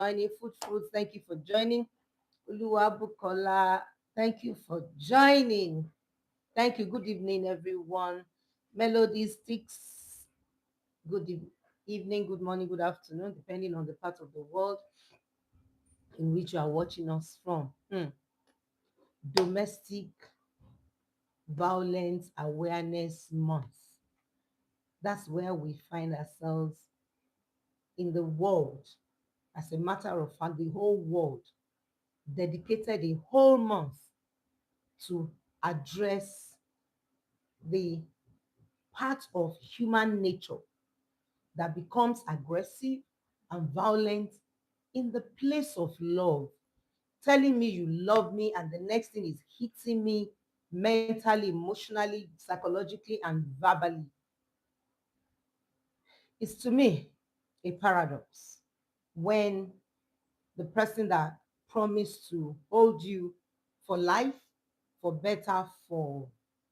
joining. Food Fruits, thank you for joining. Oluwabukola, thank you for joining. Thank you. Good evening, everyone. Melody Sticks, good evening, good morning, good afternoon, depending on the part of the world in which you are watching us from. Domestic Violence Awareness Month. That's where we find ourselves in the world. As a matter of fact, the whole world dedicated a whole month to address the part of human nature that becomes aggressive and violent in the place of love. Telling me you love me, and the next thing is hitting me mentally, emotionally, psychologically, and verbally. It's to me a paradox when the person that promised to hold you for life, for better, for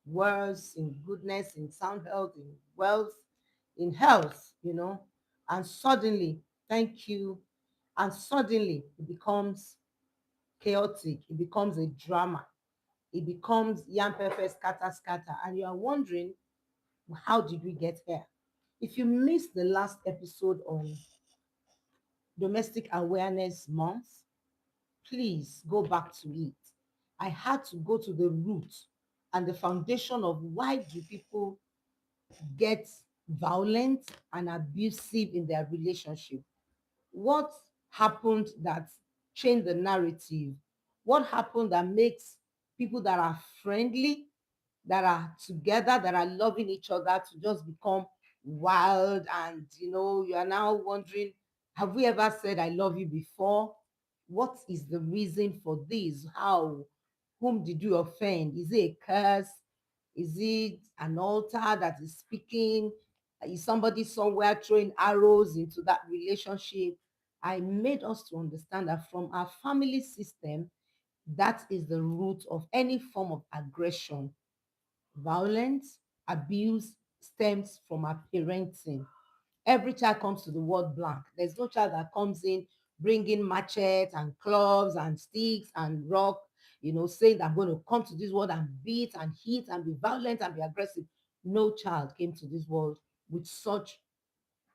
worse, in goodness, in sound health, in wealth, in health, and suddenly, thank you, and suddenly it becomes chaotic, it becomes a drama, it becomes yam pepper scatter scatter, and you are wondering, how did we get here? If you missed the last episode on Domestic Awareness Month, please go back to it. I had to go to the root and the foundation of why do people get violent and abusive in their relationship. What happened that changed the narrative? What happened that makes people that are friendly, that are together, that are loving each other to just become wild? And you are now wondering, have we ever said I love you before? What is the reason for this? How? Whom did you offend? Is it a curse? Is it an altar that is speaking? Is somebody somewhere throwing arrows into that relationship? I made us to understand that from our family system, that is the root of any form of aggression. Violence, abuse stems from our parenting. Every child comes to the world blank. There's no child that comes in bringing machetes and clubs and sticks and rock, saying that I'm going to come to this world and beat and hit and be violent and be aggressive. No child came to this world with such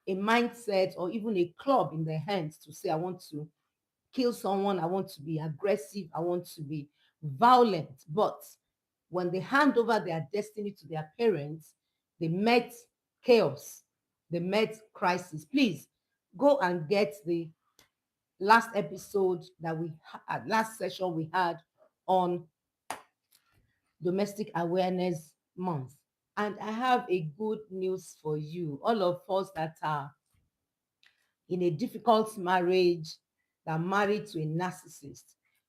a mindset or even a club in their hands to say, I want to kill someone, I want to be aggressive, I want to be violent. But when they hand over their destiny to their parents, they met chaos, they met crisis. Please go and get the last episode that we had, last session we had on Domestic Awareness Month. And I have a good news for you, all of us that are in a difficult marriage, that are married to a narcissist.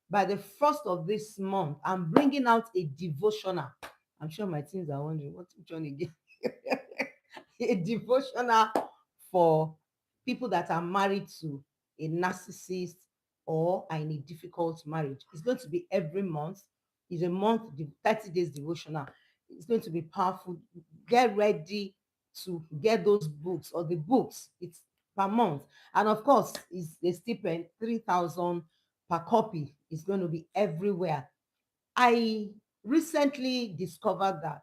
By the first of this month, I'm bringing out a devotional. I'm sure my teens are wondering, what's which one again? A devotional for people that are married to a narcissist or are in a difficult marriage. It's going to be every month. It's a month, 30 days devotional. It's going to be powerful. Get ready to get those books or the books. It's per month. And of course, it's a stipend, 3,000 per copy. It's going to be everywhere. I recently discovered that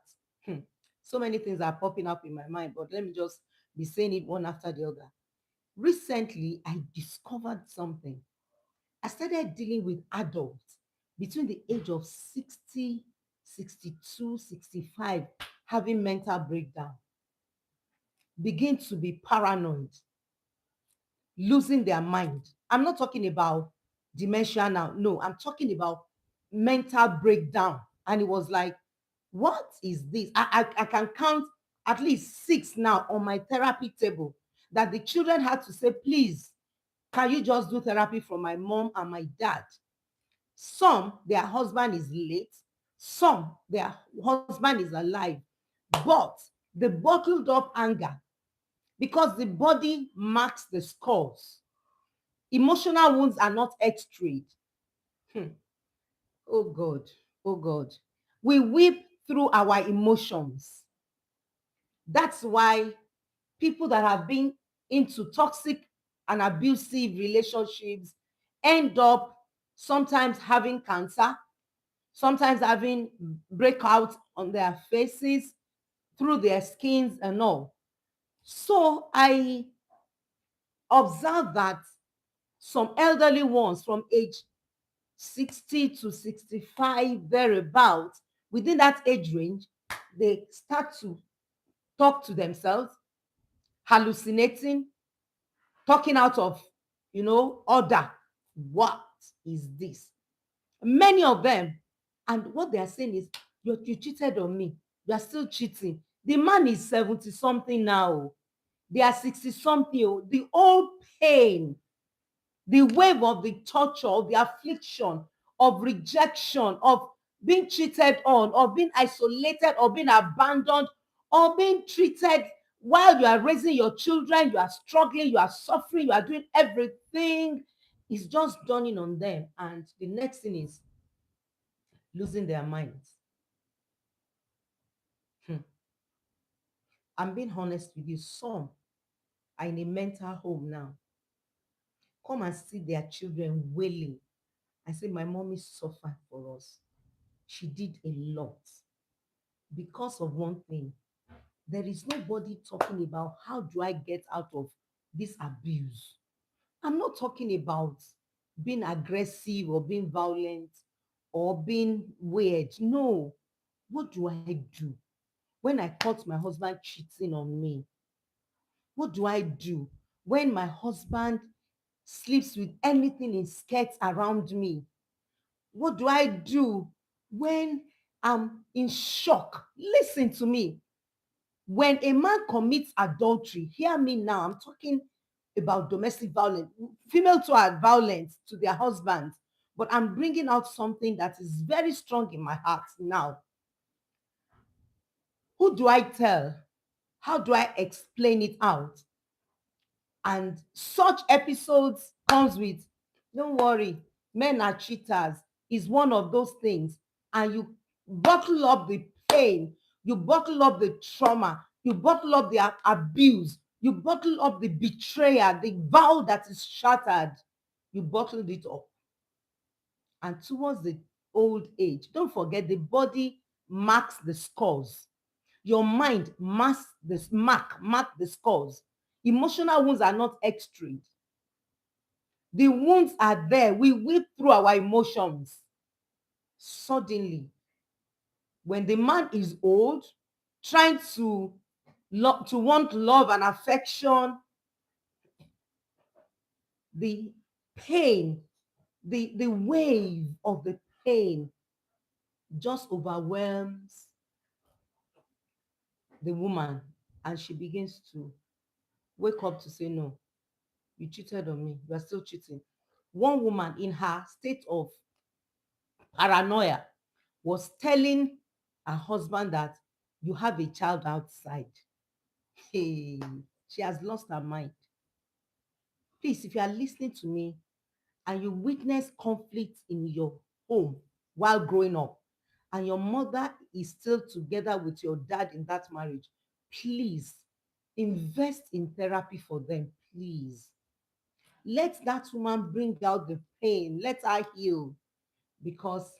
so many things are popping up in my mind, but let me just be saying it one after the other. Recently, I discovered something. I started dealing with adults between the age of 60, 62, 65, having mental breakdown, begin to be paranoid, losing their mind. I'm not talking about dementia now. No, I'm talking about mental breakdown. And it was like, what is this? I can count at least 6 now on my therapy table that the children had to say, please, can you just do therapy for my mom and my dad? Some, their husband is late. Some, their husband is alive. But the bottled up anger, because the body marks the scars. Emotional wounds are not x-rayed. Hmm. Oh God, oh God. We weep through our emotions. That's why people that have been into toxic and abusive relationships end up sometimes having cancer, sometimes having breakouts on their faces, through their skins and all. So I observed that some elderly ones from age 60 to 65, thereabouts, within that age range, they start to talk to themselves, hallucinating, talking out of, order. What is this? Many of them, and what they are saying is, you cheated on me. You are still cheating. The man is 70 something now. They are 60 something. The old pain, the wave of the torture, of the affliction, of rejection, of being cheated on, or being isolated, or being abandoned, or being treated while you are raising your children, you are struggling, you are suffering, you are doing everything, is just dawning on them. And the next thing is losing their minds. Hmm. I'm being honest with you. Some are in a mental home now. Come and see their children wailing. I say, my mommy suffered for us. She did a lot because of one thing. There is nobody talking about how do I get out of this abuse. I'm not talking about being aggressive or being violent or being weird. No. What do I do when I caught my husband cheating on me? What do I do when my husband sleeps with anything in skirts around me? What do I do when I'm in shock? Listen to me. When a man commits adultery, hear me now, I'm talking about domestic violence. Female to are violent to their husbands, but I'm bringing out something that is very strong in my heart now. Who do I tell? How do I explain it out? And such episodes comes with, don't worry, men are cheaters, is one of those things. And you bottle up the pain, you bottle up the trauma, you bottle up the abuse, you bottle up the betrayal, the vow that is shattered, you bottled it up. And towards the old age, don't forget, the body marks the scars. Your mind marks this mark the scars. Emotional wounds are not x-rayed. The wounds are there. We weep through our emotions. Suddenly, when the man is old, trying to want love and affection, the pain, the wave of the pain just overwhelms the woman, and she begins to wake up to say, no, you cheated on me. You are still cheating. One woman in her state of paranoia was telling her husband that you have a child outside. Hey, she has lost her mind. Please, if you are listening to me and you witness conflict in your home while growing up, and your mother is still together with your dad in that marriage, please invest in therapy for them, please. Let that woman bring out the pain. Let her heal. Because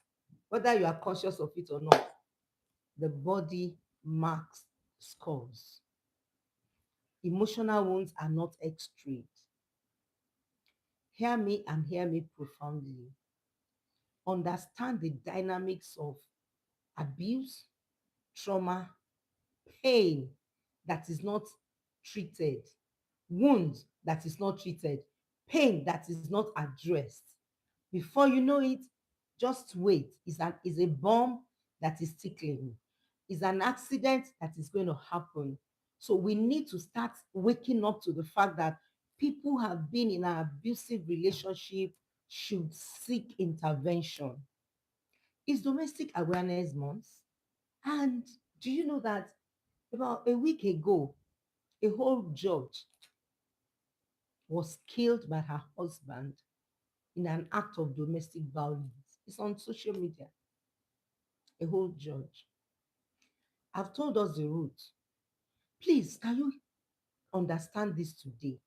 whether you are conscious of it or not, the body marks scars. Emotional wounds are not x-rayed. Hear me and hear me profoundly. Understand the dynamics of abuse, trauma, pain that is not treated, wounds that is not treated, pain that is not addressed. Before you know it, just wait. Is a bomb that is tickling. Is an accident that is going to happen. So we need to start waking up to the fact that people who have been in an abusive relationship should seek intervention. It's Domestic Awareness Month. And do you know that about a week ago, a whole judge was killed by her husband in an act of domestic violence? It's on social media. A whole judge. I've told us the route. Please, can you understand this today?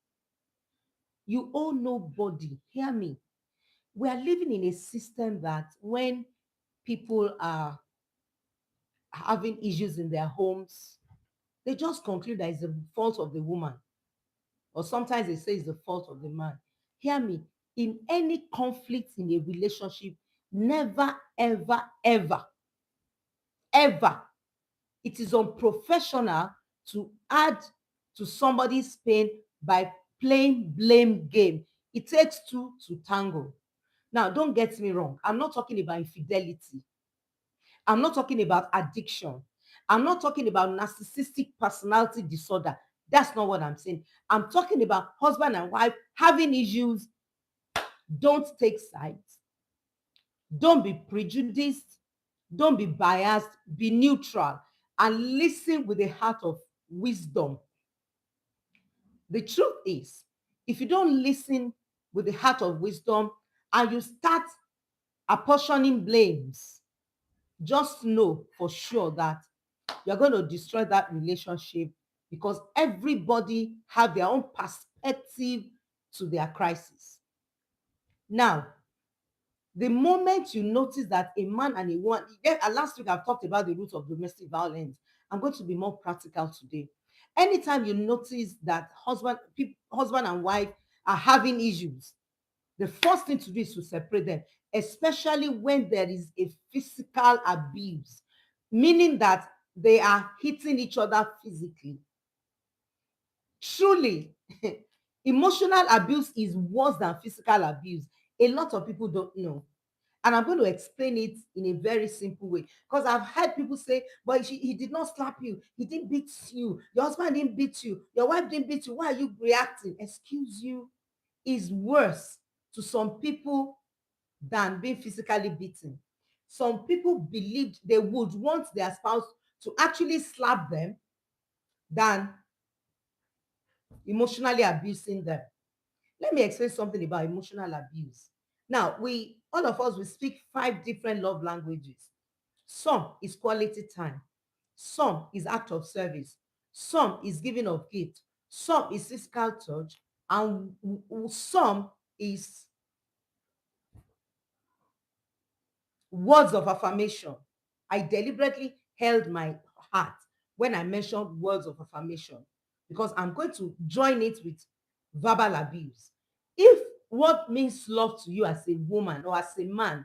You owe nobody. Hear me. We are living in a system that when people are having issues in their homes, they just conclude that it's the fault of the woman, or sometimes they say it's the fault of the man. Hear me. In any conflict in a relationship, never, ever, ever, ever, it is unprofessional to add to somebody's pain by playing blame game. It takes two to tango. Now, don't get me wrong. I'm not talking about infidelity. I'm not talking about addiction. I'm not talking about narcissistic personality disorder. That's not what I'm saying. I'm talking about husband and wife having issues. Don't take sides. Don't be prejudiced. Don't be biased. Be neutral and listen with a heart of wisdom. The truth is, if you don't listen with the heart of wisdom and you start apportioning blames, just know for sure that you're going to destroy that relationship, because everybody have their own perspective to their crisis. Now, the moment you notice that a man and a woman, last week I've talked about the root of domestic violence. I'm going to be more practical today. Anytime you notice that husband and wife are having issues, the first thing to do is to separate them, especially when there is a physical abuse, meaning that they are hitting each other physically. Truly, emotional abuse is worse than physical abuse. A lot of people don't know. And I'm going to explain it in a very simple way. Because I've heard people say, but he did not slap you. He didn't beat you. Your husband didn't beat you. Your wife didn't beat you. Why are you reacting? Excuse you, is worse to some people than being physically beaten. Some people believed they would want their spouse to actually slap them than emotionally abusing them. Let me explain something about emotional abuse. Now, all of us, we speak 5 different love languages. Some is quality time. Some is act of service. Some is giving of gift. Some is physical touch. And some is words of affirmation. I deliberately held my heart when I mentioned words of affirmation, because I'm going to join it with verbal abuse. If what means love to you as a woman or as a man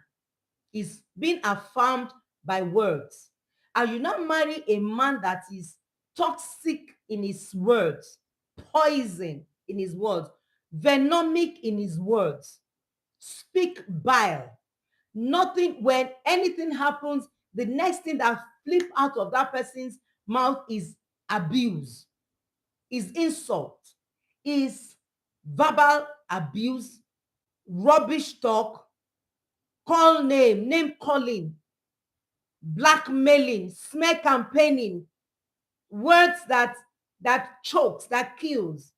is being affirmed by words, and you now marry a man that is toxic in his words, poison in his words, venomic in his words, speak bile, nothing, when anything happens, the next thing that flip out of that person's mouth is abuse, is insult, is verbal abuse, rubbish talk, name calling, blackmailing, smear campaigning, words that chokes, that kills.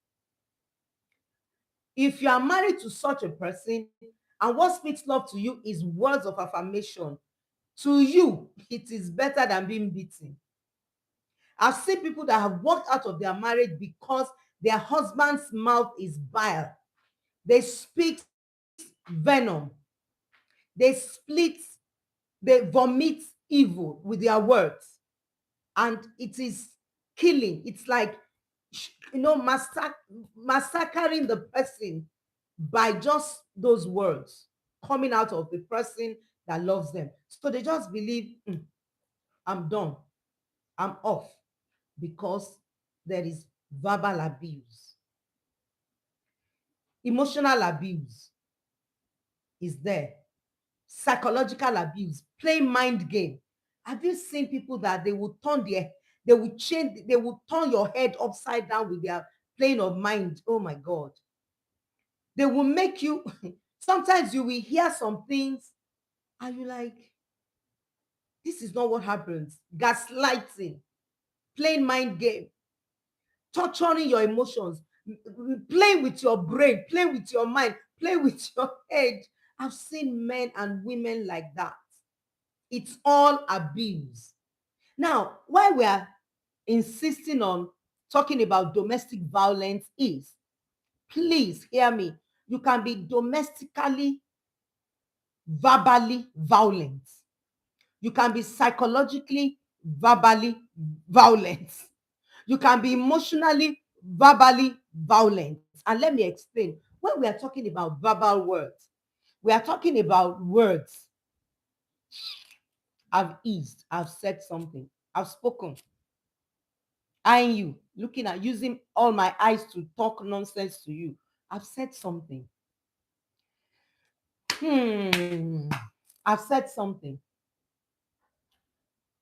If you are married to such a person and what speaks love to you is words of affirmation, to you, it is better than being beaten. I've seen people that have walked out of their marriage because their husband's mouth is vile. They speak venom. They split, they vomit evil with their words. And it is killing. It's like, massacring the person by just those words coming out of the person that loves them. So they just believe, I'm done, I'm off, because there is verbal abuse. Emotional abuse is there. Psychological abuse, playing mind game. Have you seen people that they will turn your head upside down with their playing of mind? Oh my God. They will make you, sometimes you will hear some things and you're like, this is not what happens. Gaslighting, playing mind game, torturing your emotions, playing with your brain, playing with your mind, playing with your head. I've seen men and women like that. It's all abuse. Now, why we are insisting on talking about domestic violence is, Please hear me. You can be domestically, verbally violent. You can be psychologically, verbally violent. You can be emotionally, verbally violent. And let me explain. When we are talking about verbal words, we are talking about words. I've eased, I've said something, I've spoken, eyeing you, looking at, using all my eyes to talk nonsense to you. I've said something. Hmm. I've said something.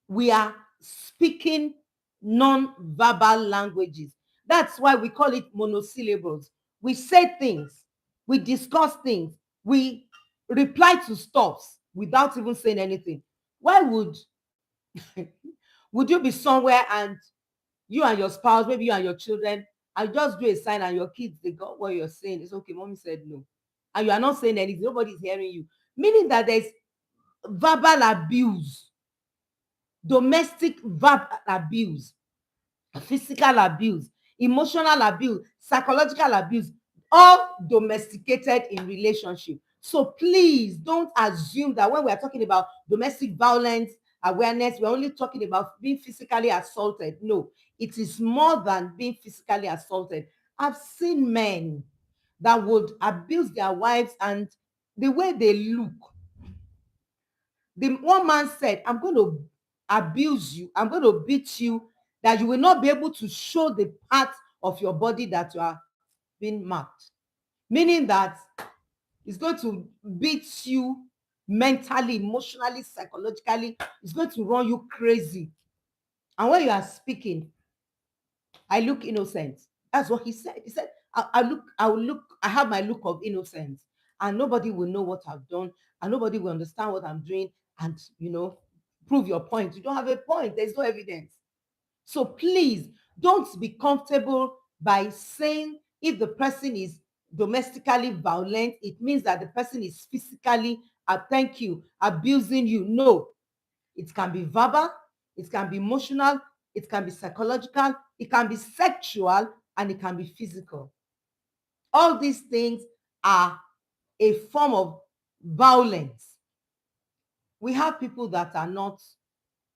We are speaking non-verbal languages. That's why we call it monosyllables. We say things, we discuss things, we reply to stuffs without even saying anything. Why would you be somewhere and you and your spouse, maybe you and your children, and just do a sign and your kids, they got what you're saying. It's okay, mommy said no. And you are not saying anything, nobody's hearing you. Meaning that there's verbal abuse, domestic verbal abuse, physical abuse, emotional abuse, psychological abuse, all domesticated in relationship. So please don't assume that when we are talking about domestic violence awareness, we're only talking about being physically assaulted. No, it is more than being physically assaulted. I've seen men that would abuse their wives, and the way they look, the one man said, I'm going to abuse you, I'm going to beat you, that you will not be able to show the part of your body that you are being marked. Meaning that it's going to beat you mentally, emotionally, psychologically. It's going to run you crazy. And when you are speaking, I look innocent. That's what he said. He said, I have my look of innocence, and nobody will know what I've done, and nobody will understand what I'm doing, and prove your point. You don't have a point, there's no evidence. So please don't be comfortable by saying if the person is domestically violent, it means that the person is physically, thank you, abusing you. No, it can be verbal, it can be emotional, it can be psychological, it can be sexual, and it can be physical. All these things are a form of violence. We have people that are not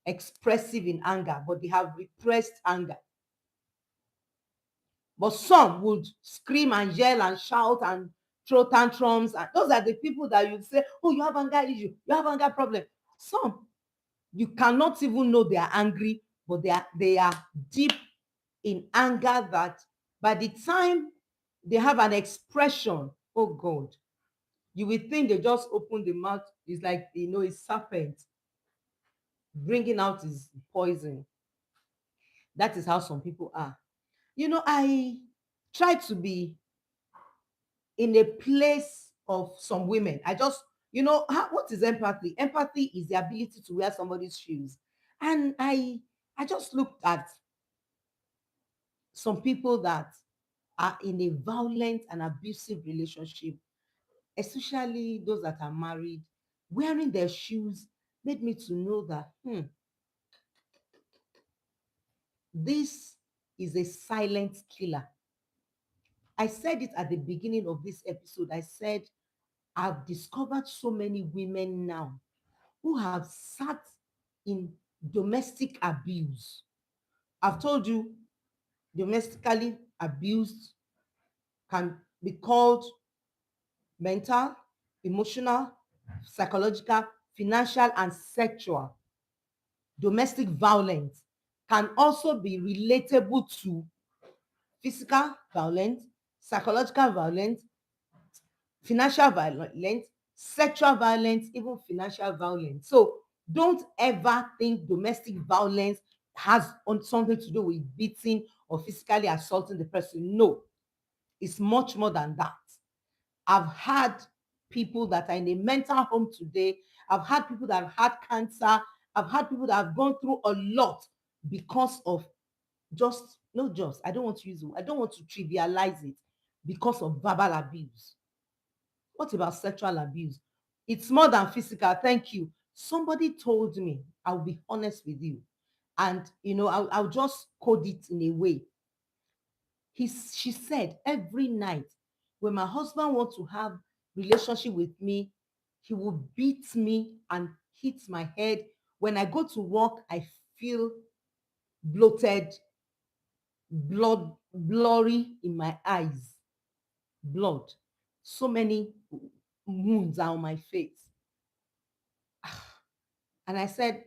expressive in anger, but they have repressed anger. But some would scream and yell and shout and throw tantrums. And those are the people that you say, oh, you have anger issue, you have anger problem. Some, you cannot even know they are angry, but they are deep in anger that by the time they have an expression, oh God, you will think they just open the mouth. It's like, a serpent bringing out his poison. That is how some people are. I try to be in a place of some women. I just, what is empathy? Empathy is the ability to wear somebody's shoes. And I just looked at some people that are in a violent and abusive relationship, especially those that are married. Wearing their shoes made me to know that this is a silent killer. I said it at the beginning of this episode. I said, I've discovered so many women now who have sat in domestic abuse. I've told you, domestically abused can be called mental, emotional, psychological, financial, and sexual. Domestic violence can also be relatable to physical violence, psychological violence, financial violence, sexual violence, even financial violence. So don't ever think domestic violence has something to do with beating or physically assaulting the person. No, it's much more than that. I've had people that are in a mental home today. I've had people that have had cancer. I've had people that have gone through a lot because of I don't want to I don't want to trivialize it, because of verbal abuse. What about sexual abuse? It's more than physical. Thank you. Somebody told me, I'll be honest with you, and I'll just code it in a way. She said every night When my husband wants to have relationship with me, he will beat me and hit my head. When I go to work, I feel bloated, blood, blurry in my eyes, blood. So many wounds are on my face. And I said,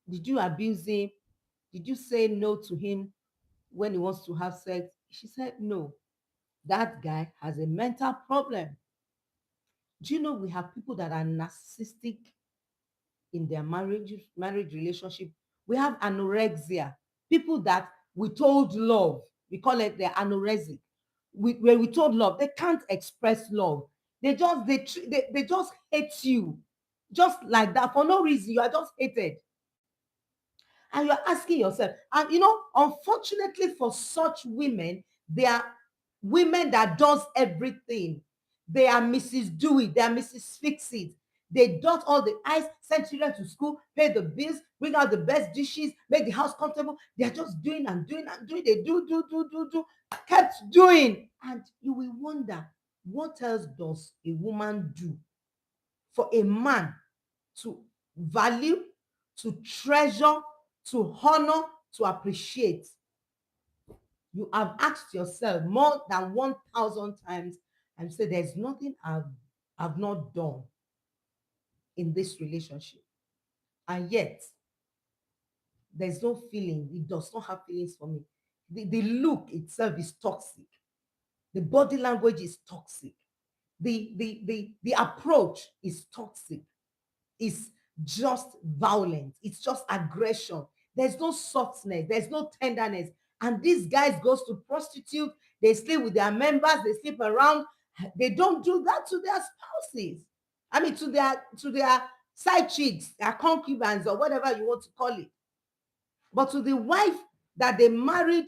did you abuse him? Did you say no to him when he wants to have sex? She said, no. That guy has a mental problem. Do you know we have people that are narcissistic in their marriage relationship? We have anorexia, people that we told love, we call it they're anorexic. When we told love, they can't express love. They just hate you, just like that, for no reason. You are just hated, and you're asking yourself, and unfortunately for such women, they are women that does everything. They are Mrs. Do It, they are Mrs. Fix It. They dot all the i's, send children to school, pay the bills, bring out the best dishes, make the house comfortable. They are just doing and doing and doing. They do, kept doing. And you will wonder, what else does a woman do for a man to value, to treasure, to honor, to appreciate? You have asked yourself more than 1,000 times and say, there's nothing I've not done in this relationship. And yet, there's no feeling. It does not have feelings for me. The look itself is toxic. The body language is toxic. The approach is toxic. Is just violent. It's just aggression. There's no softness. There's no tenderness. And these guys goes to prostitute. They sleep with their members. They sleep around. They don't do that to their spouses. I mean, to their side chicks, their concubines, or whatever you want to call it. But to the wife that they married,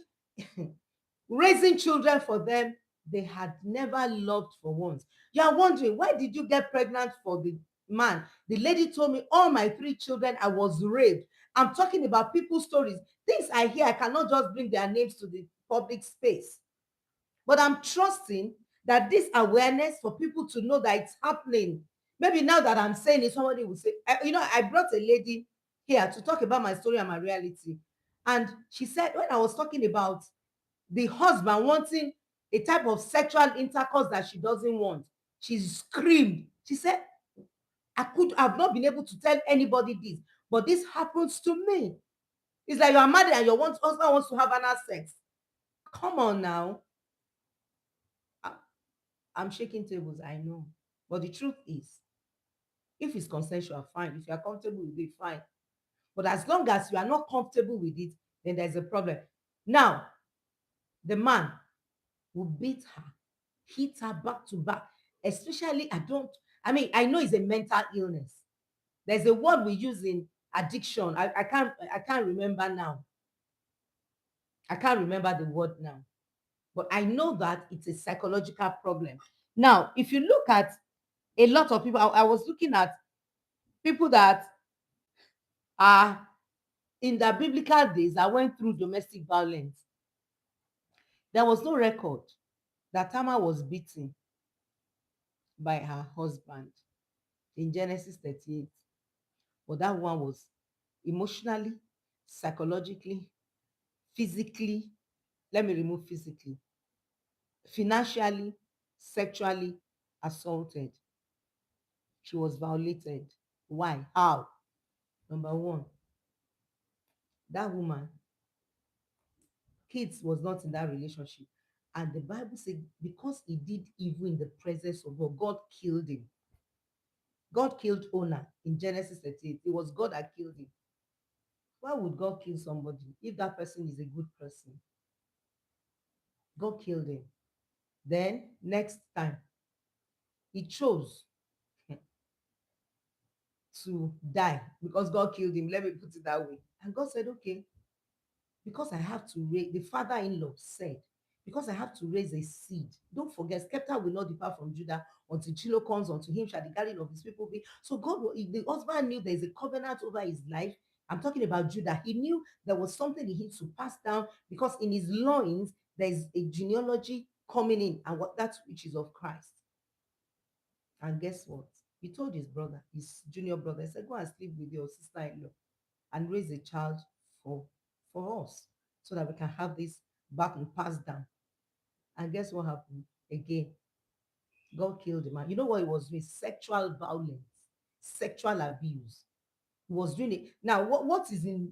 raising children for them, they had never loved for once. You are wondering, why did you get pregnant for the man? The lady told me, all my 3 children, I was raped. I'm talking about people's stories. Things I hear, I cannot just bring their names to the public space. But I'm trusting that this awareness for people to know that it's happening. Maybe now that I'm saying it, somebody will say, I brought a lady here to talk about my story and my reality. And she said, when I was talking about the husband wanting a type of sexual intercourse that she doesn't want, she screamed. She said, I've not been able to tell anybody this, but this happens to me. It's like you're married and your husband wants to have anal sex. Come on now. I- I'm shaking tables, I know. But the truth is, if it's consensual, fine. If you're comfortable with it, fine. But as long as you are not comfortable with it, then there's a problem. Now, the man will beat her, hit her back to back. Especially, I know it's a mental illness. There's a word we use in addiction. I can't remember now. I can't remember the word now. But I know that it's a psychological problem. Now, if you look at a lot of people, I was looking at people that are in the biblical days that went through domestic violence. There was no record that Tamar was beaten by her husband in Genesis 38. But that one was emotionally, psychologically, physically, let me remove physically, financially, sexually assaulted. She was violated. Why? How? Number one, that woman, kids was not in that relationship. And the Bible said, because he did evil in the presence of God, God killed him. God killed Onan in Genesis 38. It was God that killed him. Why would God kill somebody if that person is a good person? God killed him. Then, next time, he chose to die because God killed him. Let me put it that way. And God said, okay, because I have to raise, the father-in-law said, because I have to raise a seed. Don't forget, scepter will not depart from Judah until Shiloh comes, unto him shall the gathering of his people be. So God, the husband knew there is a covenant over his life. I'm talking about Judah. He knew there was something he needs to pass down because in his loins, there is a genealogy coming in and what that which is of Christ. And guess what? He told his brother, his junior brother, he said, go and sleep with your sister-in-law and raise a child for for us so that we can have this baton passed down. And guess what happened? Again, God killed the man. You know what he was doing? Sexual violence, sexual abuse. He was doing it. Now, what is in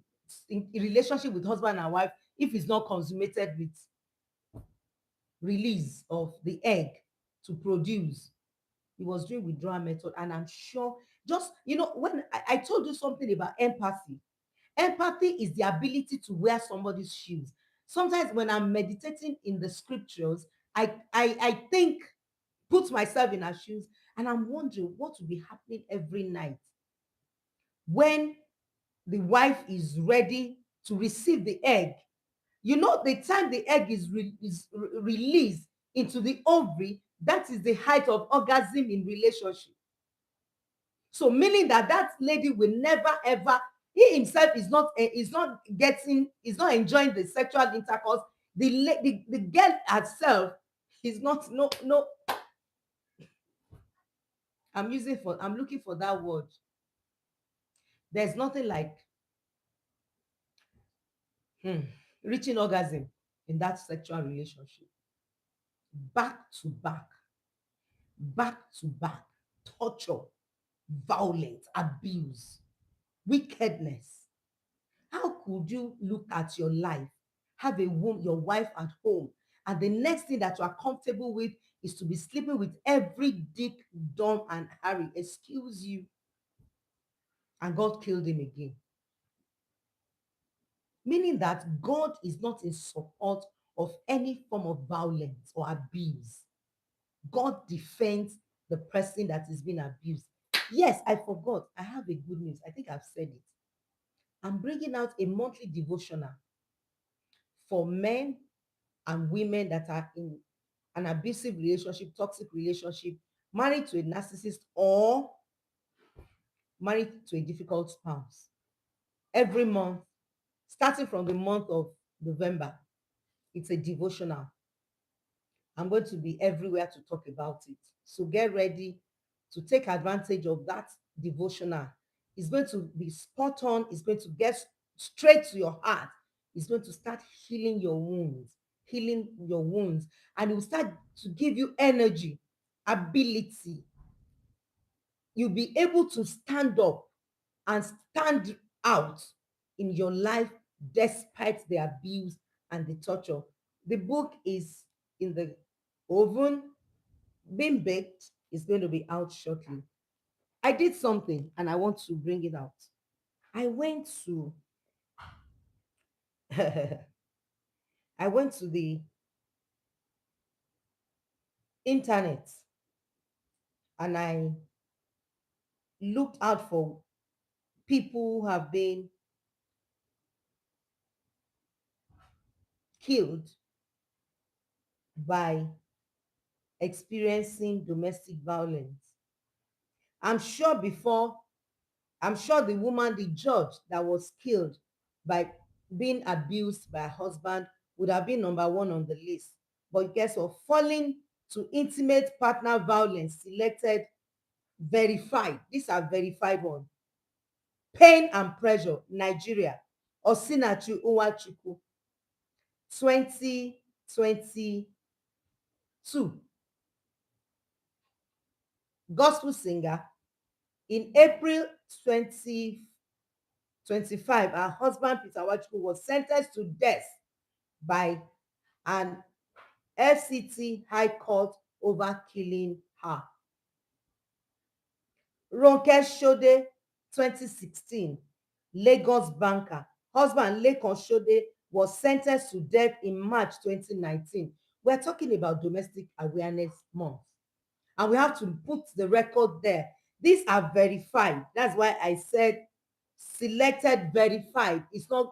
relationship with husband and wife if it's not consummated with release of the egg to produce? He was doing withdrawal method, and I'm sure, just when I told you something about empathy. Empathy is the ability to wear somebody's shoes. Sometimes when I'm meditating in the scriptures, I think, put myself in her shoes, and I'm wondering what will be happening every night when the wife is ready to receive the egg. The time the egg is released into the ovary, that is the height of orgasm in relationship. So meaning that that lady will never ever, he himself is not enjoying the sexual intercourse. The girl herself is not, no, I'm looking for that word. There's nothing like hmm, reaching orgasm in that sexual relationship. Back to back, back to back, torture, violence, abuse, wickedness. How could you look at your life, have your wife at home, and the next thing that you are comfortable with is to be sleeping with every Dick, Dom, and Harry? Excuse you. And God killed him again. Meaning that God is not in support of any form of violence or abuse. God defends the person that is being abused. Yes, I forgot. I have a good news. I think I've said it. I'm bringing out a monthly devotional for men and women that are in an abusive relationship, toxic relationship, married to a narcissist, or married to a difficult spouse. Every month, starting from the month of November, it's a devotional. I'm going to be everywhere to talk about it. So get ready to take advantage of that devotional. It's going to be spot on. It's going to get straight to your heart. It's going to start healing your wounds, and it will start to give you energy, ability. You'll be able to stand up and stand out in your life despite the abuse and the torture. The book is in the oven, being baked. Is going to be out shortly. I did something and I want to bring it out. I went to I went to the internet and I looked out for people who have been killed by experiencing domestic violence. I'm sure before, I'm sure the woman, the judge that was killed by being abused by her husband would have been number one on the list. But guess what? Falling to intimate partner violence, selected, verified. These are verified ones. Pain and Pressure, Nigeria. Osinachi Uwachuku, 2022. Gospel singer. In April 2025, her husband Peter Wachuku was sentenced to death by an FCT High Court over killing her. Ronke Shode, 2016, Lagos banker. Husband Lekan Shode was sentenced to death in March 2019. We're talking about Domestic Awareness Month, and we have to put the record there. These are verified. That's why I said selected, verified. It's not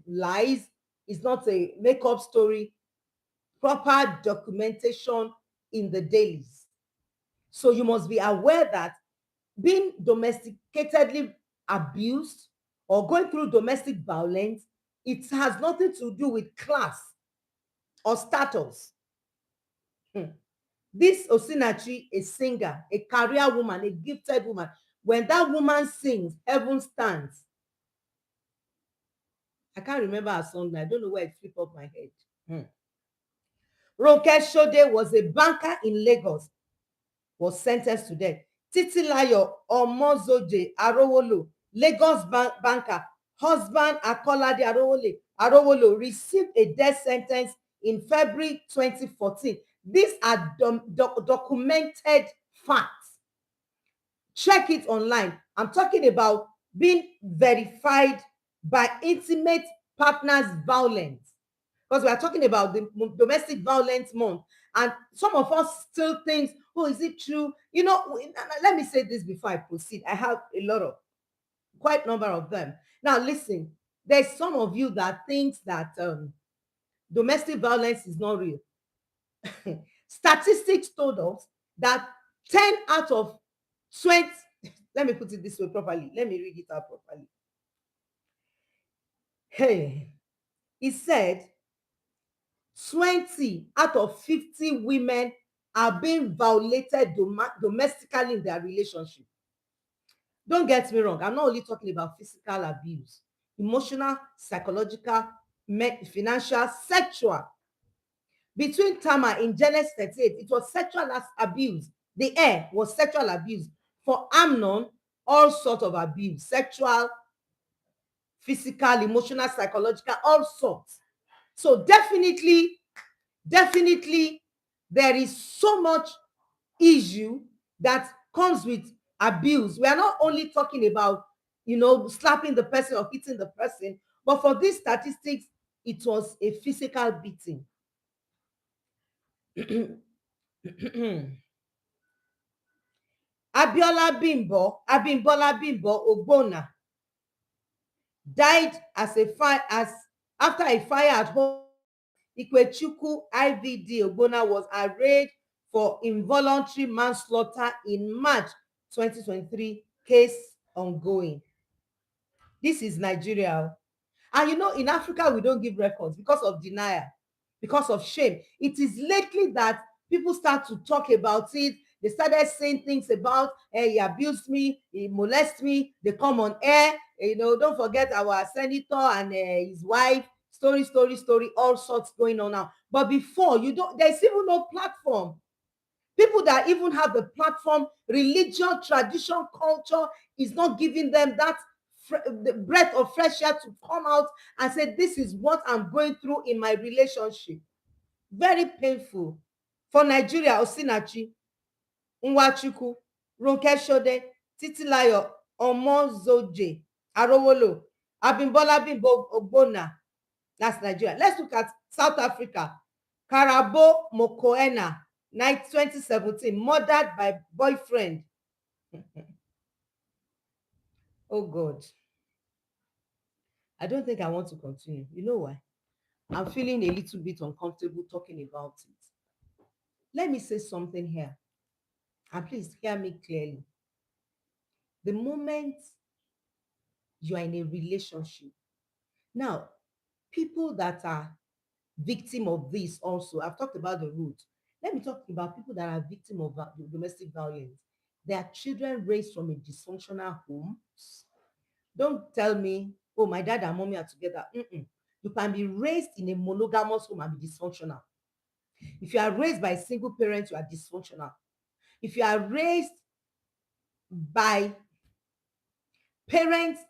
lies. It's not a makeup story. Proper documentation in the dailies. So you must be aware that being domesticatedly abused or going through domestic violence, it has nothing to do with class or status. Hmm. This Osinachi, a singer, a career woman, a gifted woman, when that woman sings, heaven stands. I can't remember her song. I don't know where it slipped off my head. Hmm. Ronke Shode was a banker in Lagos, was sentenced to death. Titilayo Omozoje Arowolo, Lagos banker, husband Akolade Arowolo received a death sentence in February 2014. These are documented facts. Check it online. I'm talking about being verified by intimate partners violence, because we are talking about the domestic violence month, and some of us still think, oh, is it true? You know, let me say this before I proceed. I have a lot of, quite number of them. Now listen, there's some of you that thinks that domestic violence is not real. Statistics told us that 10 out of 20, let me put it this way properly, let me read it out properly. Hey, he said 20 out of 50 women are being violated domestically in their relationship. Don't get me wrong, I'm not only talking about physical abuse, emotional, psychological, financial, sexual. Between Tama in Genesis 38, it was sexual abuse. The air was sexual abuse. For Amnon, all sorts of abuse, sexual, physical, emotional, psychological, all sorts. So definitely, there is so much issue that comes with abuse. We are not only talking about, slapping the person or hitting the person, but for these statistics, it was a physical beating. Abimbola Bimbo Ogbonna died as after a fire at home. Ikwechuku IVD Ogbonna was arraigned for involuntary manslaughter in March 2023. Case ongoing. This is Nigeria. And in Africa, we don't give records because of denial, because of shame. It is lately that people start to talk about it. They started saying things about, hey, he abused me, he molested me. They come on air. Don't forget our senator and his wife. Story, all sorts going on now. But before, there's even no platform. People that even have the platform, religion, tradition, culture is not giving them that the breath of fresh air to come out and say, this is what I'm going through in my relationship. Very painful. For Nigeria, Osinachi, Nwachukwu, Ronke Shode, Titilayo Omozoje Arowolo, Abimbola Bimbo Ogbonna. That's Nigeria. Let's look at South Africa. Karabo Mokoena, 2017, murdered by boyfriend. Oh God. I don't think I want to continue. You know why? I'm feeling a little bit uncomfortable talking about it. Let me say something here, and please hear me clearly. The moment you are in a relationship, now, people that are victim of this also, I've talked about the root. Let me talk about people that are victim of domestic violence. Their children raised from a dysfunctional home. Don't tell me, oh, my dad and mommy are together. You can be raised in a monogamous home and be dysfunctional. If you are raised by a single parent, you are dysfunctional. If you are raised by parents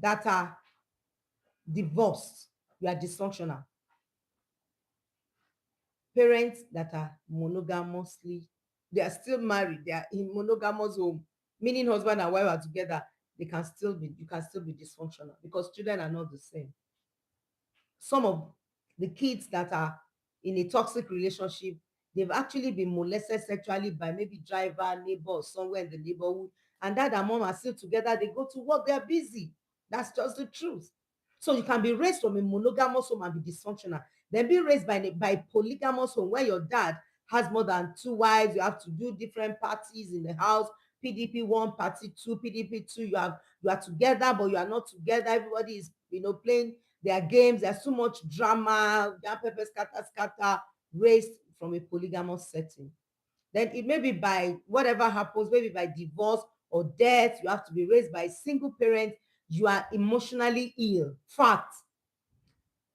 that are divorced, you are dysfunctional. Parents that are monogamously, they are still married, they are in monogamous home, meaning husband and wife are together, you can still be dysfunctional because children are not the same. Some of the kids that are in a toxic relationship, they've actually been molested sexually by maybe driver, neighbor, or somewhere in the neighborhood, and dad and mom are still together. They go to work, they're busy. That's just the truth. So you can be raised from a monogamous home and be dysfunctional, then be raised by polygamous home where your dad has more than two wives. You have to do different parties in the house. PDP 1, party 2, PDP 2. You are together, but you are not together. Everybody is playing their games. There's so much drama. Pepper scatter, raised from a polygamous setting. Then it may be by whatever happens, maybe by divorce or death, you have to be raised by a single parent, you are emotionally ill. Fact.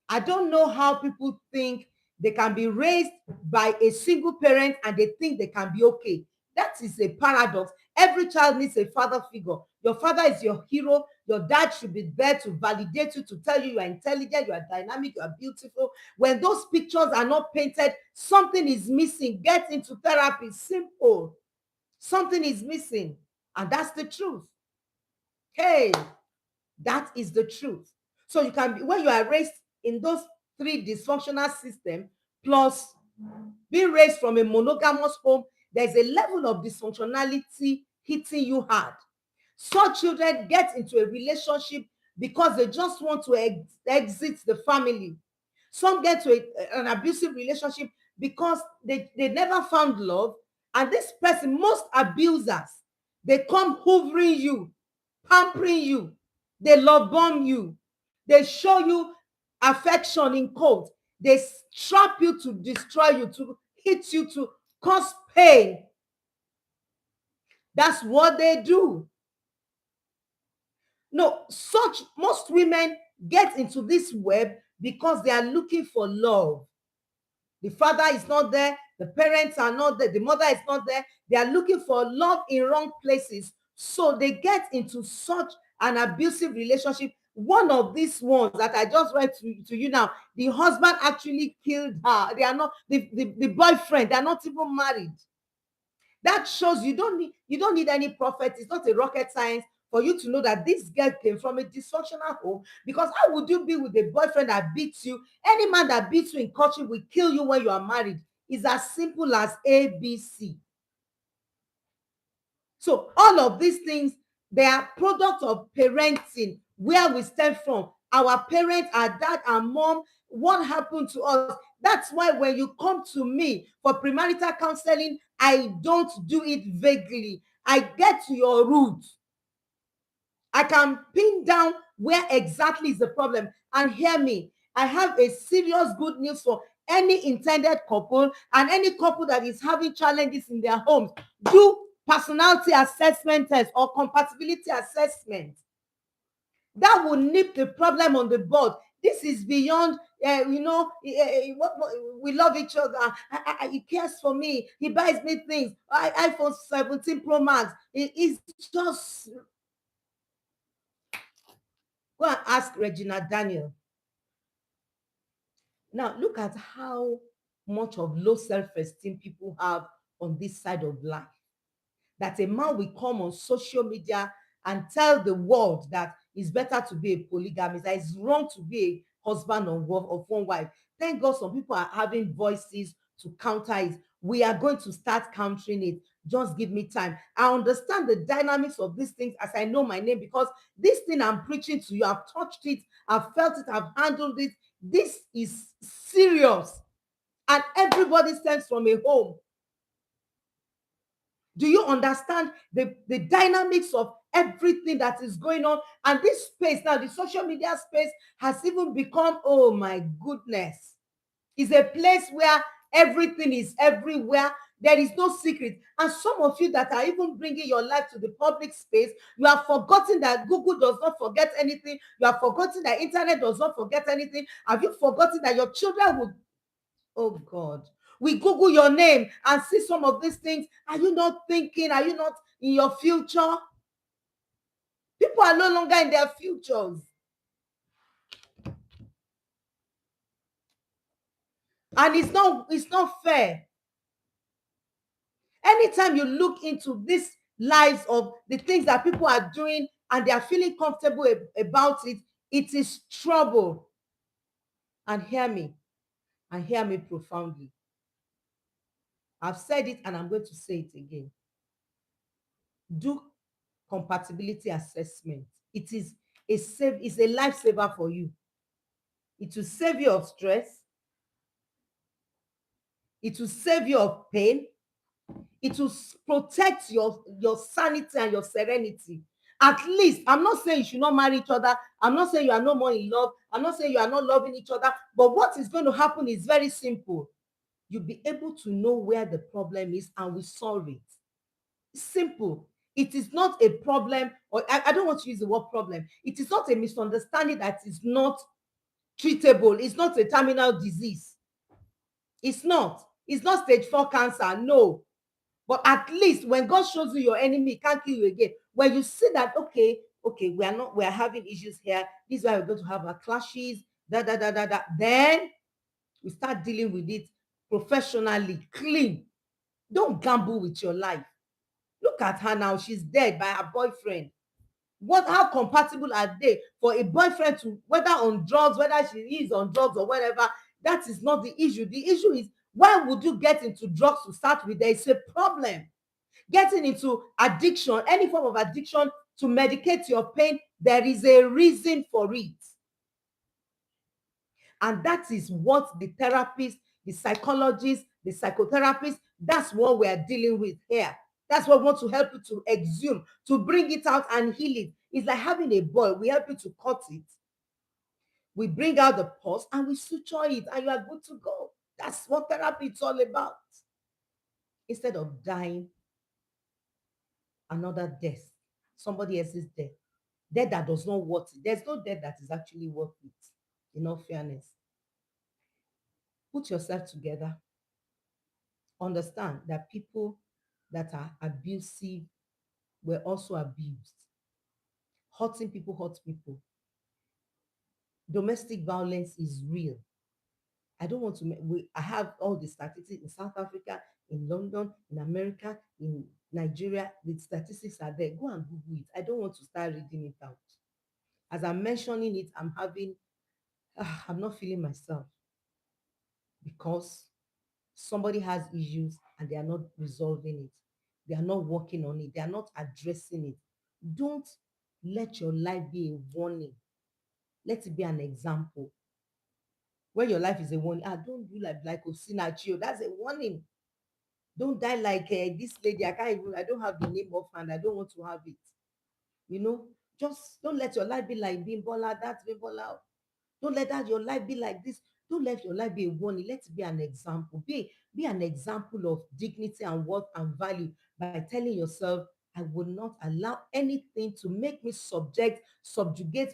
I don't know how people think they can be raised by a single parent and they think they can be okay. That is a paradox. Every child needs a father figure. Your father is your hero. Your dad should be there to validate you, to tell you you are intelligent, you are dynamic, you are beautiful. When those pictures are not painted, something is missing. Get into therapy. Simple. Something is missing. And that's the truth. Hey, that is the truth. So you can be, when you are raised in those three dysfunctional systems, plus being raised from a monogamous home, there's a level of dysfunctionality hitting you hard. Some children get into a relationship because they just want to exit the family. Some get to an abusive relationship because they never found love. And this person, most abusers, they come hoovering you, pampering you, they love bomb you, they show you affection in quotes, they trap you to destroy you, to hit you, to cause pain. That's what they do. No, most women get into this web because they are looking for love. The father is not there, the parents are not there, the mother is not there. They are looking for love in wrong places. So they get into such an abusive relationship. One of these ones that I just read to you now, the husband actually killed her. They are not the boyfriend, they are not even married. That shows you don't need any prophet. It's not a rocket science for you to know that this girl came from a dysfunctional home. Because how would you be with a boyfriend that beats you? Any man that beats you in courtship will kill you when you are married. It's as simple as ABC. So all of these things, they are product of parenting, where we stem from. Our parents, our dad, our mom, what happened to us. That's why when you come to me for premarital counseling, I don't do it vaguely. I get to your roots. I can pin down where exactly is the problem. And hear me, I have a serious good news for any intended couple and any couple that is having challenges in their homes. Do personality assessment test or compatibility assessment. That will nip the problem on the bud. This is beyond, we love each other. He cares for me. He buys me things. iPhone 17 Pro Max. It's just, go and ask Regina Daniel. Now, look at how much of low self-esteem people have on this side of life. That a man will come on social media and tell the world that it's better to be a polygamist, that it's wrong to be a husband of one wife. Thank God some people are having voices to counter it. We are going to start countering it. Just give me time. I understand the dynamics of these things as I know my name, because this thing I'm preaching to you, I've touched it, I've felt it, I've handled it. This is serious. And everybody stems from a home. Do you understand the dynamics of everything that is going on? And this space now, the social media space, has even become, oh my goodness, is a place where everything is everywhere. There is no secret. And some of you that are even bringing your life to the public space, you have forgotten that Google does not forget anything. You have forgotten that internet does not forget anything. Have you forgotten that your children would, oh God, we Google your name and see some of these things? Are you not thinking? Are you not in your future? People are no longer in their futures. And it's not fair. Anytime you look into these lives of the things that people are doing and they are feeling comfortable about it, it is trouble. And hear me profoundly. I've said it and I'm going to say it again. Do compatibility assessment. It is it's a lifesaver for you. It will save you of stress. It will save you of pain. It will protect your sanity and your serenity. At least, I'm not saying you should not marry each other. I'm not saying you are no more in love. I'm not saying you are not loving each other. But what is going to happen is very simple. you'll be able to know where the problem is and we solve it. Simple. It is not a problem, or I don't want to use the word problem. It is not a misunderstanding that is not treatable. It's not a terminal disease. It's not. It's not stage 4 cancer. No. But at least when God shows you your enemy, he can't kill you again. When you see that, okay, we are having issues here. This is why we're going to have our clashes, then we start dealing with it professionally, clean. Don't gamble with your life. Look at her now. She's dead by her boyfriend. How compatible are they for a boyfriend to, whether on drugs, whether she is on drugs or whatever? That is not the issue. The issue is, why would you get into drugs to start with? There is a problem. Getting into addiction, any form of addiction to medicate your pain, there is a reason for it. And that is what the therapist, the psychologist, the psychotherapist, that's what we're dealing with here. That's what we want to help you to exhume, to bring it out and heal it. It's like having a boil. We help you to cut it. We bring out the pus and we suture it, and you are good to go. That's what therapy is all about. Instead of dying another death, somebody else's death, death that does not worth it. There's no death that is actually worth it, in all fairness. Put yourself together. Understand that people that are abusive were also abused. Hurting people hurt people. Domestic violence is real. I don't want to, I have all the statistics in South Africa, in London, in America, in Nigeria. The statistics are there. Go and Google it. I don't want to start reading it out. As I'm mentioning it, I'm not feeling myself, because somebody has issues and they are not resolving it. They are not working on it. They are not addressing it. Don't let your life be a warning. Let it be an example. When your life is a warning, don't do like Osinachi. That's a warning. Don't die like this lady. I don't have the name offhand. I don't want to have it. You know, just don't let your life be like Bimbola. That's Bimbola. Don't let that your life be like this. Don't let your life be a warning. Let it be an example. Be an example of dignity and worth and value by telling yourself, I will not allow anything to make me subjugate,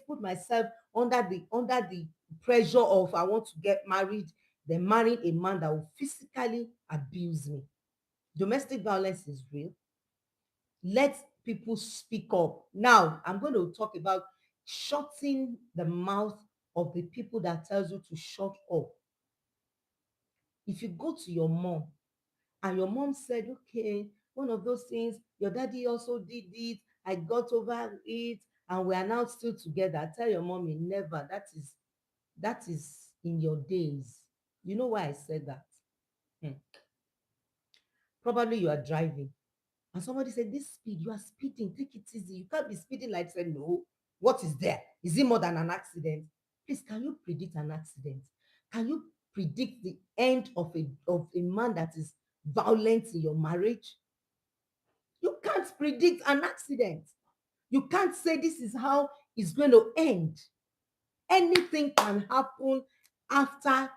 put myself under the pressure of I want to get married, then marrying a man that will physically abuse me. Domestic violence is real. Let people speak up. Now, I'm going to talk about shutting the mouth of the people that tells you to shut up. If you go to your mom and your mom said, okay, one of those things, your daddy also did it, I got over it, and we are now still together. Tell your mommy, never. That is in your days. You know why I said that? Hmm. Probably you are driving and somebody said, this speed, you are speeding, take it easy. You can't be speeding like, say, no. What is there? Is it more than an accident? Please, can you predict an accident? Can you predict the end of a man that is violent in your marriage? You can't predict an accident. You can't say this is how it's going to end. Anything can happen after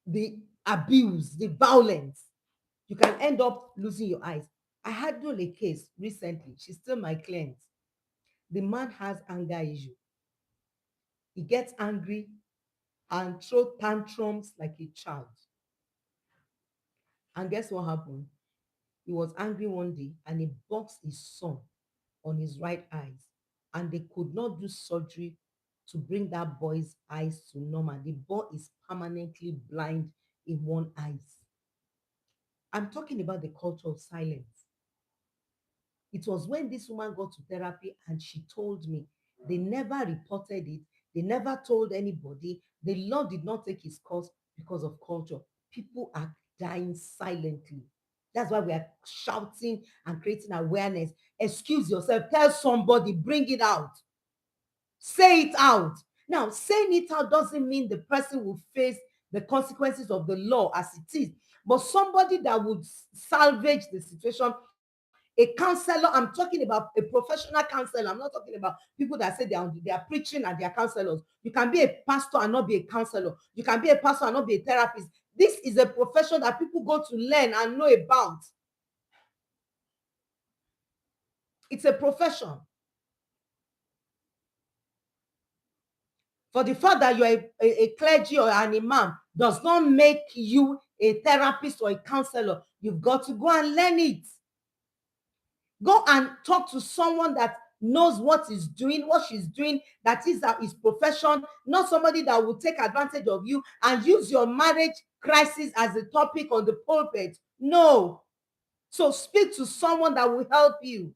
the abuse, the violence. You can end up losing your eyes. I handled a case recently. She's still my client. The man has anger issue. He gets angry and throw tantrums like a child. And guess what happened? He was angry one day and he boxed his son on his right eyes. And they could not do surgery to bring that boy's eyes to normal. The boy is permanently blind in one eye. I'm talking about the culture of silence. It was when this woman got to therapy and she told me they never reported it, they never told anybody. The law did not take its course because of culture. People are dying silently. That's why we are shouting and creating awareness. Excuse yourself, tell somebody, bring it out, say it out. Now, saying it out doesn't mean the person will face the consequences of the law as it is, but somebody that would salvage the situation. A counselor, I'm talking about a professional counselor. I'm not talking about people that say they are preaching and they are counselors. You can be a pastor and not be a counselor. You can be a pastor and not be a therapist. This is a profession that people go to learn and know about. It's a profession. For the fact that you are a clergy or an imam does not make you a therapist or a counselor. You've got to go and learn it. Go and talk to someone that knows what he's doing, what she's doing, that is his profession, not somebody that will take advantage of you and use your marriage crisis as a topic on the pulpit. No. So speak to someone that will help you.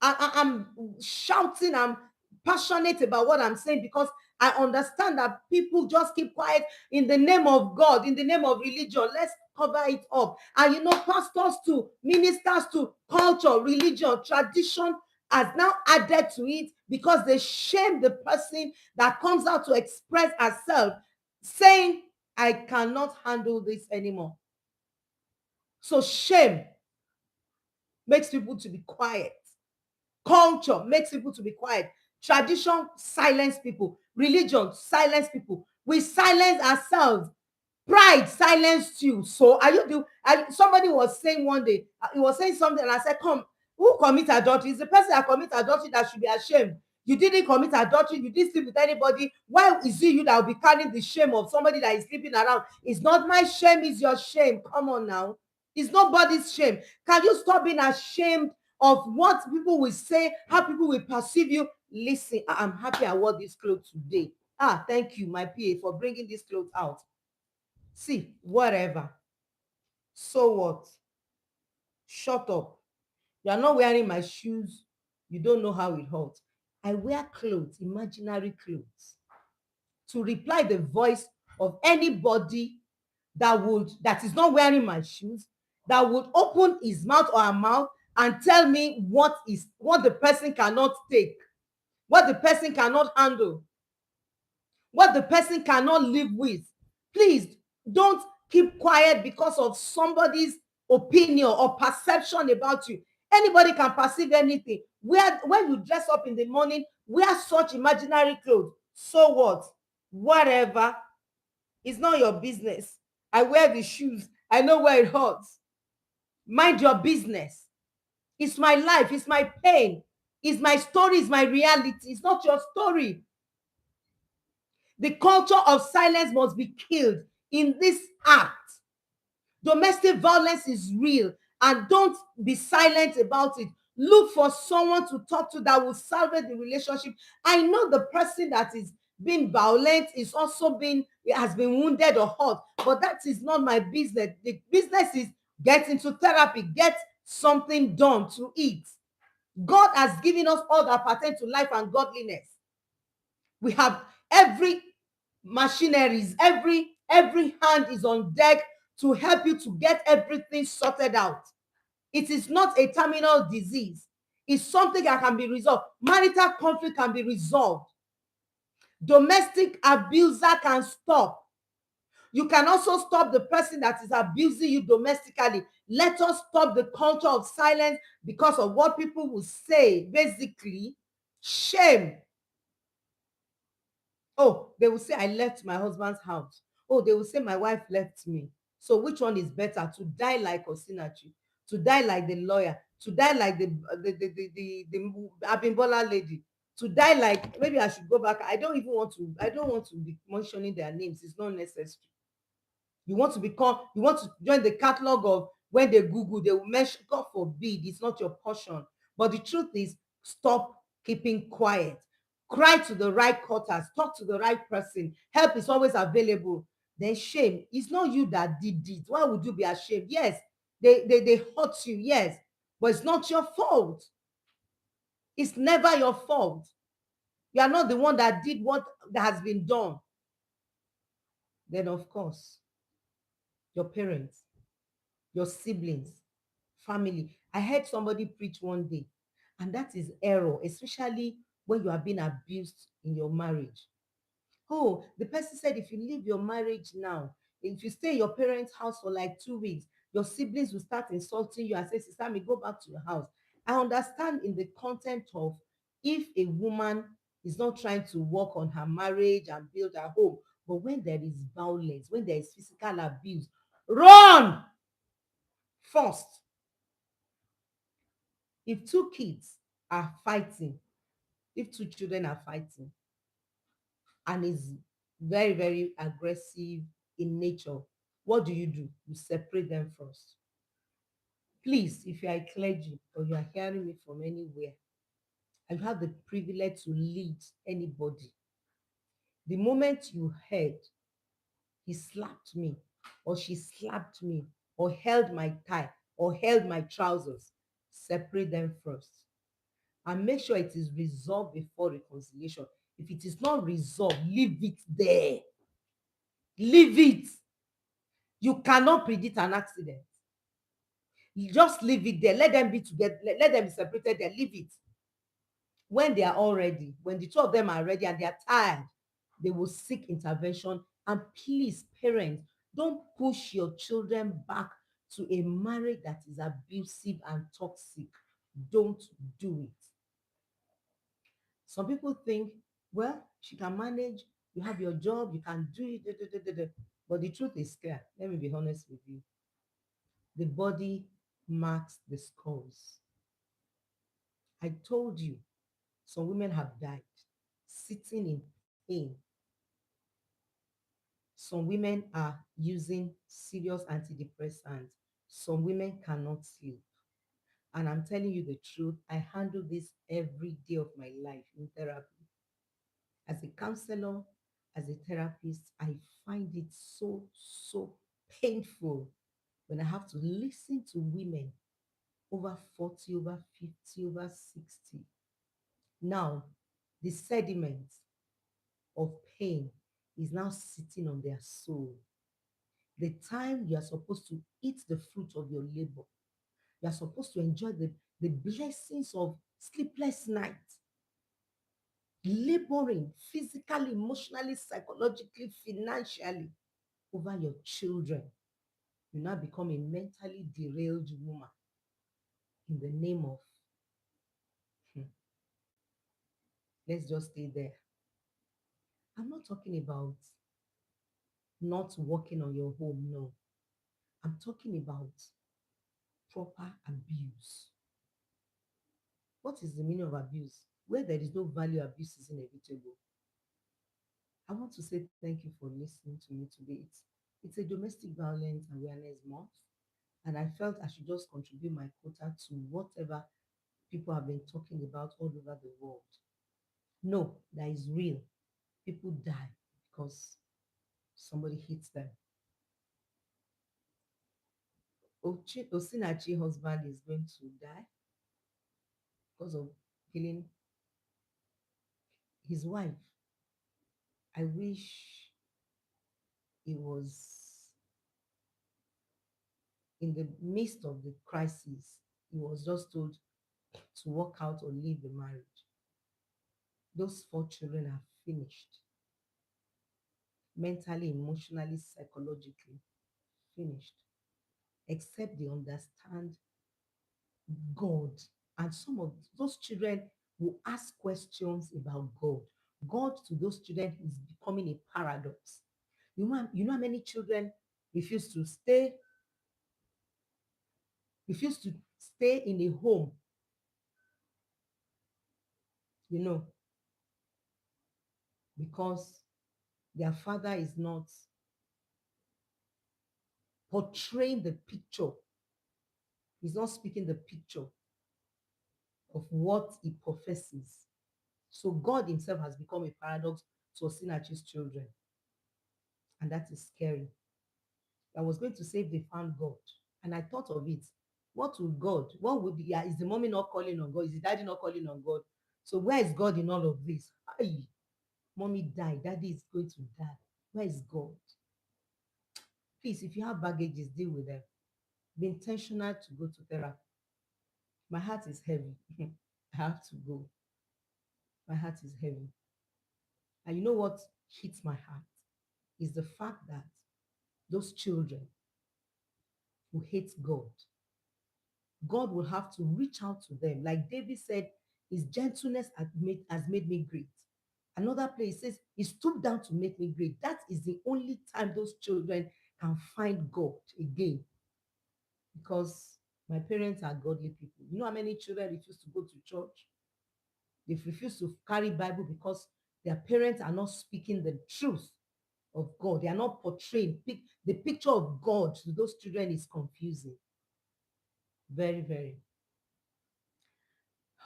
I'm shouting, I'm passionate about what I'm saying because I understand that people just keep quiet in the name of God, in the name of religion. Let's cover it up. And pastors too, ministers too, culture, religion, tradition has now added to it because they shame the person that comes out to express herself, saying, I cannot handle this anymore. So shame makes people to be quiet. Culture makes people to be quiet. Tradition silence people. Religion silence people. We silence ourselves. Pride silenced you. So are you somebody was saying one day, he was saying something, and I said, come, who commit adultery? It's the person that commit adultery that should be ashamed. You didn't commit adultery, you didn't sleep with anybody. Why is it you that will be carrying the shame of somebody that is sleeping around? It's not my shame, it's your shame. Come on now. It's nobody's shame. Can you stop being ashamed of what people will say, how people will perceive you? Listen, I'm happy I wore this clothes today. Thank you, my PA, for bringing this clothes out. See, whatever. So what? Shut up. You are not wearing my shoes. You don't know how it hurts. I wear clothes, imaginary clothes, to reply the voice of anybody that is not wearing my shoes, that would open his mouth or her mouth and tell me what the person cannot take, what the person cannot handle, what the person cannot live with. Please don't keep quiet because of somebody's opinion or perception about you. Anybody can perceive anything. When you dress up in the morning, wear such imaginary clothes. So what? Whatever. It's not your business. I wear the shoes. I know where it hurts. Mind your business. It's my life. It's my pain. It's my story. It's my reality. It's not your story. The culture of silence must be killed in this act. Domestic violence is real, and don't be silent about it. Look for someone to talk to that will salvage the relationship. I know the person that is being violent has been wounded or hurt, but that is not my business. The business is get into therapy, get something done to it. God has given us all that pertain to life and godliness. We have every machineries, every hand is on deck to help you to get everything sorted out. It is not a terminal disease. It's something that can be resolved. Marital conflict can be resolved. Domestic abuser can stop. You can also stop the person that is abusing you domestically. Let us stop the culture of silence because of what people will say. Basically, shame. Oh, they will say, I left my husband's house. Oh, they will say, my wife left me. So which one is better? To die like Osinachi, to die like the lawyer, to die like the Abimbola lady, to die like, maybe I should go back. I don't want to be mentioning their names. It's not necessary. You want to join the catalog of when they Google, they will mention, God forbid, it's not your portion. But the truth is, stop keeping quiet. Cry to the right quarters, talk to the right person. Help is always available. Then shame. It's not you that did it. Why would you be ashamed? Yes, they hurt you, yes, but it's not your fault. It's never your fault. You are not the one that did what has been done. Then, of course, your parents, your siblings, family. I heard somebody preach one day, and that is error, especially when you are being abused in your marriage. Oh, the person said, if you leave your marriage now, if you stay in your parents' house for like 2 weeks, your siblings will start insulting you and say, Sister, me go back to your house. I understand in the content of if a woman is not trying to work on her marriage and build her home, But when there is violence, when there is physical abuse, run first. If two kids are fighting, if two children are fighting, and is very, very aggressive in nature, what do? You separate them first. Please, if you are a clergy or you are hearing me from anywhere, and you have the privilege to lead anybody, the moment you heard he slapped me, or she slapped me, or held my tie, or held my trousers, separate them first. And make sure it is resolved before reconciliation. If it is not resolved, leave it there. Leave it. You cannot predict an accident. You just leave it there. Let them be together. Let them be separated there. Leave it. When they are all ready, when the two of them are ready and they are tired, they will seek intervention. And please, parents, don't push your children back to a marriage that is abusive and toxic. Don't do it. Some people think, well, she can manage, you have your job, you can do it. Da, da, da, da, da. But the truth is clear. Let me be honest with you. The body marks the scars. I told you, some women have died sitting in pain. Some women are using serious antidepressants. Some women cannot sleep. And I'm telling you the truth, I handle this every day of my life in therapy. As a counselor, as a therapist, I find it so, so painful when I have to listen to women over 40, over 50, over 60. Now, the sediment of pain is now sitting on their soul. The time you are supposed to eat the fruit of your labor, you are supposed to enjoy the blessings of sleepless nights, laboring physically, emotionally, psychologically, financially over your children. You now become a mentally derailed woman in the name of, hmm, let's just stay there. I'm not talking about not working on your home, no. I'm talking about proper abuse. What is the meaning of abuse? Where there is no value, abuse is inevitable. I want to say thank you for listening to me today. It's a domestic violence awareness month, and I felt I should just contribute my quota to whatever people have been talking about all over the world. No, that is real. People die because somebody hits them. Osinachi husband is going to die because of killing his wife. I wish he was in the midst of the crisis. He was just told to walk out or leave the marriage. Those four children are finished, mentally, emotionally, psychologically finished, except they understand God. And some of those children will ask questions about God. God to those children is becoming a paradox. You know how many children refuse to stay, refuse to stay in a home, you know, because their father is not portraying the picture, he's not speaking the picture of what he professes. So God himself has become a paradox to Osinachi's children, and that is scary. I was going to say if they found God, and I thought of it. What would God? What would be? Yeah, is the mommy not calling on God? Is the daddy not calling on God? So where is God in all of this? Aye, mommy died, daddy is going to die. Where is God? Please, if you have baggages, deal with them. Be intentional to go to therapy. My heart is heavy. I have to go. My heart is heavy. And you know what hits my heart is the fact that those children who hate God, God will have to reach out to them. Like David said, his gentleness has made me great. Another place says, He stooped down to make me great. That is the only time those children can find God again, because my parents are godly people. You know how many children refuse to go to church? They refuse to carry Bible because their parents are not speaking the truth of God. They are not portraying. The picture of God to those children is confusing. Very, very.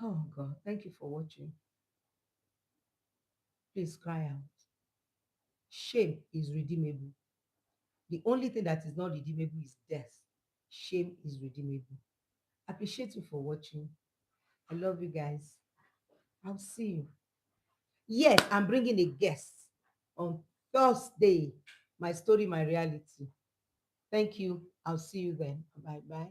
Oh God, thank you for watching. Please cry out. Shame is redeemable. The only thing that is not redeemable is death. Shame is redeemable. Appreciate you for watching. I love you guys. I'll see you. Yes, I'm bringing a guest on Thursday. My story, my reality. Thank you. I'll see you then. Bye bye.